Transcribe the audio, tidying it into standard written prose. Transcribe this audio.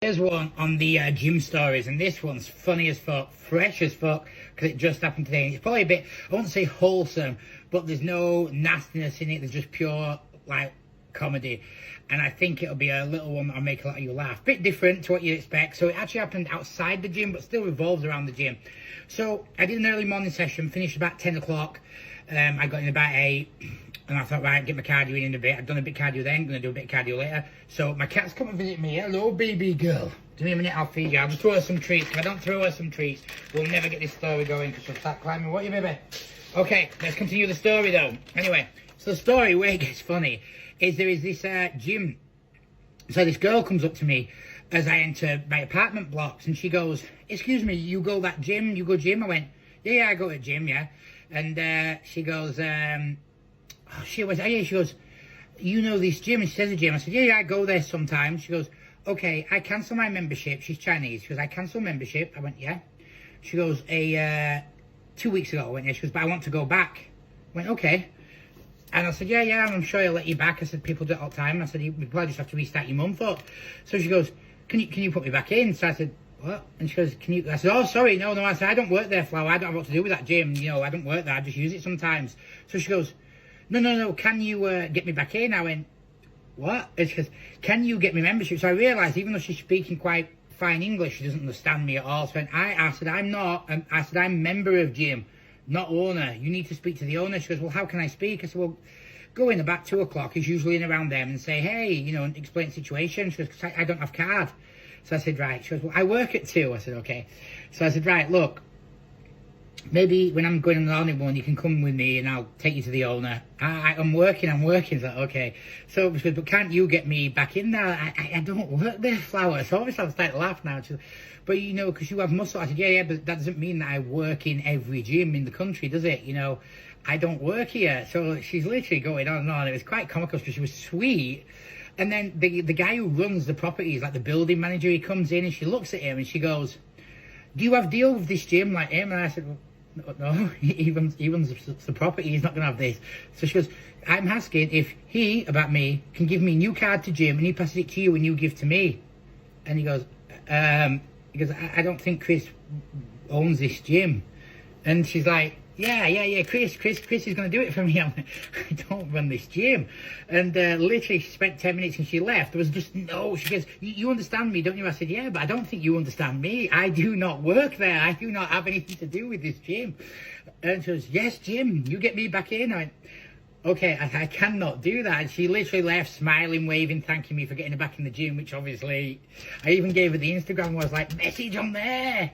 Here's one on the gym stories, and this one's funny as fuck, fresh as fuck, because it just happened today. And it's probably a bit, I won't say wholesome, but there's no nastiness in it. There's just pure, like, comedy. And I think it'll be a little one that'll make a lot of you laugh. Bit different to what you'd expect. So it actually happened outside the gym, but still revolves around the gym. So I did an early morning session, finished about 10 o'clock. I got in about 8, and I thought, right, get my cardio in a bit. I've done a bit of cardio then, going to do a bit of cardio later. So my cat's come and visit me. Hello, baby girl. Give me a minute, I'll feed you. I'll just throw her some treats. If I don't throw her some treats, we'll never get this story going, because she'll start climbing. What are you, baby? Okay, let's continue the story, though. Anyway, so the story, where it gets funny, is there is this gym. So this girl comes up to me as I enter my apartment blocks, and she goes, excuse me, you go that gym? You go gym? I went, yeah, I go to gym, yeah. And she goes, she goes, you know this gym? And she says the gym. I said, yeah, I go there sometimes. She goes, okay, I cancel my membership. She's Chinese. She goes, I cancel membership. I went, yeah. She goes, 2 weeks ago. I went, yeah. She goes, but I want to go back. I went, okay. And I said, yeah, I'm sure he'll let you back. I said, people do it all the time. I said, you probably just have to restart your month up. So she goes, can you put me back in? So I said, what? And she goes, can you? I said, oh, sorry, no. I said, I don't work there, Flower. I don't have what to do with that gym. You know, I don't work there. I just use it sometimes. So she goes, no, can you get me back in? I went, what? And she goes, can you get me membership? So I realised, even though she's speaking quite fine English, she doesn't understand me at all. So I said, I'm not. I said, I'm member of gym, not owner. You need to speak to the owner. She goes, well, how can I speak? I said, well, go in about 2 o'clock. He's usually in around them and say, hey, you know, and explain the situation. She goes, I don't have card. So I said, right. She goes, well, I work at 2. I said, okay. So I said, right, look, maybe when I'm going on the honeymoon, you can come with me and I'll take you to the owner. I'm working. So, okay. So she goes, but can't you get me back in there? I don't work there, Flower. So obviously I'm starting to laugh now. She goes, but, you know, because you have muscle. I said, yeah, but that doesn't mean that I work in every gym in the country, does it? You know, I don't work here. So she's literally going on and on. It was quite comical because she was sweet. And then the guy who runs the properties, like the building manager, he comes in and she looks at him and she goes, do you have deal with this gym like him? And I said, well, no, he runs the property, he's not going to have this. So she goes, I'm asking if he, about me, can give me a new card to gym and he passes it to you and you give to me. And he goes, I don't think Chris owns this gym. And she's like, yeah, Chris is going to do it for me. I'm like, I don't run this gym. And literally she spent 10 minutes and she left. There was just no, she goes, you understand me, don't you? I said, yeah, but I don't think you understand me. I do not work there. I do not have anything to do with this gym. And she goes, yes, Jim, you get me back in. I went, okay, I cannot do that. And she literally left smiling, waving, thanking me for getting her back in the gym, which obviously, I even gave her the Instagram, was like, message on there.